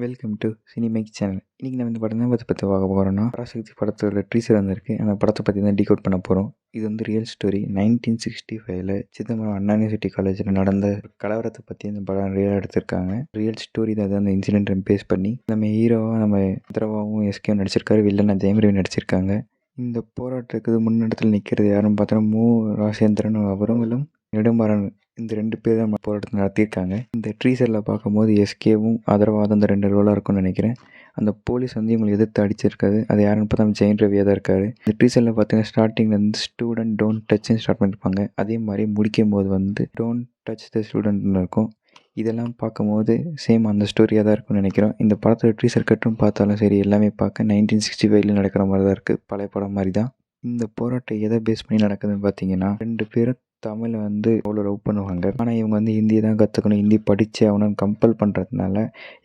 Welcome to சினிமேக் channel. இன்றைக்கி நம்ம இந்த படம் தான் பற்றி பார்க்க போகிறோம்னா, பராசக்தி படத்தோட டீசர் வந்திருக்கு. அந்த படத்தை பற்றி தான் டீகோட் பண்ண போகிறோம். இது வந்து ரியல் ஸ்டோரி. 1965 சிதம்பரம் அண்ணா யூனிவர்சிட்டி காலேஜில் நடந்த கலவரத்தை பற்றி இந்த படம் ரியலாக எடுத்திருக்காங்க. ரியல் ஸ்டோரி தான் அந்த இன்சிடென்ட் பேஸ் பண்ணி நம்ம ஹீரோவாக நம்ம உத்தரவாவும் எஸ்கேவும் நடிச்சிருக்காரு. வில்லனா ஜெயம் ரவி நடிச்சிருக்காங்க. இந்த போராட்டத்துக்கு முன்னிடத்தில் நிற்கிறது யாருன்னு பார்த்தோன்னா ராஜேந்திரன் அவர்களும் நெடுமாறன், இந்த 2 பேர் தான் போராட்டத்தை நடத்தியிருக்காங்க. இந்த ட்ரீசரில் பார்க்கும்போது எஸ்கேவும் ஆதரவாக அந்த 2 ரோலாக இருக்கும்னு நினைக்கிறேன். அந்த போலீஸ் வந்து இவங்களை எதிர்த்து அடிச்சிருக்காது. அது யாருன்னு பார்த்தா ஜெயம் ரவியாக தான் இருக்காரு. இந்த ட்ரீசரில் பார்த்தீங்கன்னா ஸ்டார்டிங்கில் வந்து ஸ்டூடெண்ட் டோன்ட் டச்னு ஸ்டார்ட் பண்ணியிருப்பாங்க. அதே மாதிரி முடிக்கும் போது வந்து டோன்ட் டச் த ஸ்டூடெண்ட்னு இருக்கும். இதெல்லாம் பார்க்கும்போது சேம் அந்த ஸ்டோரியாக தான் இருக்கும்னு நினைக்கிறோம். இந்த படத்தோட ட்ரீசர் கட்டும் பார்த்தாலும் சரி, எல்லாமே பார்க்க 1965 நடக்கிற மாதிரி தான் இருக்குது. பழைய படம் மாதிரி தான். இந்த போராட்டம் எதை பேஸ் பண்ணி நடக்குதுன்னு பார்த்தீங்கன்னா, 2 பேரும் தமிழை வந்து அவ்வளோ லவ் பண்ணுவாங்க. ஆனால் இவங்க வந்து ஹிந்தியை தான் கற்றுக்கணும், ஹிந்தி படித்தே ஆகணும்னு கம்பல் பண்ணுறதுனால,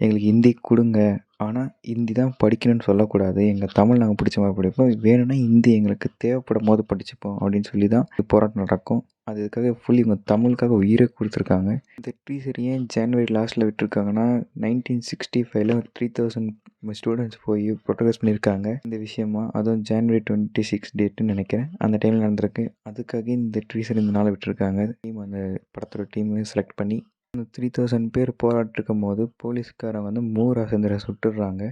எங்களுக்கு ஹிந்தி கொடுங்க, ஆனால் ஹிந்தி தான் படிக்கணும்னு சொல்லக்கூடாது, எங்கள் தமிழ் நாங்கள் பிடிச்ச மாதிரி படிப்போம், வேணும்னா ஹிந்தி எங்களுக்கு தேவைப்படும் போது படிச்சுப்போம் அப்படின்னு சொல்லி தான் போராட்டம் நடக்கும். அதுக்காக ஃபுல் இவங்க தமிழுக்காக உயிரை கொடுத்துருக்காங்க. இந்த டீசர் ஏன் ஜனவரி லாஸ்ட்டில் விட்டுருக்காங்கன்னா, 1965 3000 ஸ்டூடெண்ட்ஸ் போய் ப்ரொட்டஸ்ட் பண்ணியிருக்காங்க இந்த விஷயமா. அதுவும் ஜனவரி 26 டேட்டுன்னு நினைக்கிறேன், அந்த டைமில் நடந்திருக்கு. அதுக்காக இந்த டீசர் இந்த நாளை விட்டுருக்காங்க. அந்த படத்தோட டீம் செலக்ட் பண்ணி அந்த 3000 பேர் போராட்டிருக்கும் போது போலீஸ்காரன் வந்து ராஜேந்திரன் சுட்டுடுறாங்க.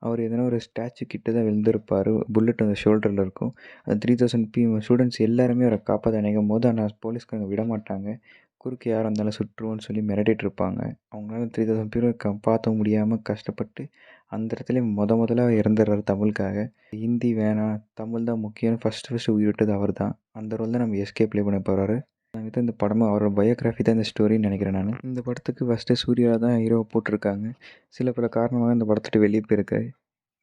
அவர் எதனா ஒரு ஸ்டாச்சு கிட்ட தான் விழுந்திருப்பார். புல்லட் அந்த ஷோல்டரில் இருக்கும். அந்த 3000 ஸ்டூடெண்ட்ஸ் எல்லாருமே அவரை காப்பாற்ற நினைக்கும் போது, ஆனால் போலீஸ்காரங்க விட மாட்டாங்க. குறுக்கு யாராக இருந்தாலும் சுட்டுருவோன்னு சொல்லி மிரட்டிட்டு இருப்பாங்க. அவங்களால 3000 பேரும் காப்பாற்ற முடியாமல் கஷ்டப்பட்டு அந்த இடத்துல முதல்ல இறந்துடுறாரு தமிழுக்காக. ஹிந்தி வேணாம், தமிழ் தான் முக்கியம்னு ஃபஸ்ட்டு உயிர் விட்டது அவர் தான். அந்த ரோல் தான் நம்ம எஸ்கே ப்ளே பண்ண போகிறாரு. இந்த படமும் அவரோட பயோகிராஃபி தான் இந்த ஸ்டோரின்னு நினைக்கிறேன் நான். இந்த படத்துக்கு ஃபஸ்ட்டு சூர்யா தான் ஹீரோவை போட்டிருக்காங்க. சில பல காரணமாக இந்த படத்துட்டு வெளியே போயிருக்காரு.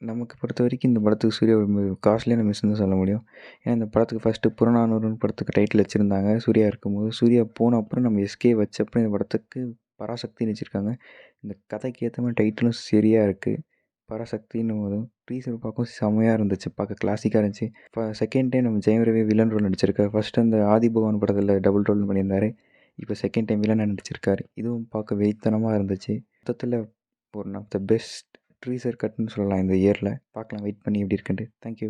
நமக்கு பொறுத்த வரைக்கும் இந்த படத்துக்கு சூர்யா ஒரு காஸ்ட்லியான மிஸ்ன்னு தான் சொல்ல முடியும். ஏன்னா இந்த படத்துக்கு ஃபஸ்ட்டு புறநானூறுன்னு படத்துக்கு டைட்டில் வச்சுருந்தாங்க சூர்யா இருக்கும்போது. சூர்யா போன அப்புறம் நம்ம எஸ்கே வச்சப்பறம் இந்த படத்துக்கு பராசக்தின்னு வச்சுருக்காங்க. இந்த கதைக்கு ஏற்ற மாதிரி டைட்டிலும் சரியாக இருக்குது. பராசக்தின்னு போதும் டீசர் பார்க்கும் செம்மையாக இருந்துச்சு, பார்க்க கிளாசிக்காக இருந்துச்சு. இப்போ செகண்ட் டைம் நம்ம ஜெயம் ரவி வில்லன் ரோல் நடிச்சிருக்காரு. ஃபஸ்ட்டு அந்த ஆதிபகவான் படத்தில் டபுள் ரோல் பண்ணியிருந்தார். இப்போ செகண்ட் டைம் வில்லனாக நடிச்சிருக்காரு. இதுவும் பார்க்க வெறித்தனமாக இருந்துச்சு. மொத்தத்தில் ஒன் ஆஃப் த பெஸ்ட் ட்ரீசர் கட்னு சொல்லலாம் இந்த இயரில். பார்க்கலாம், வெயிட் பண்ணி எப்படி இருக்குன்ட்டு. தேங்க்யூ.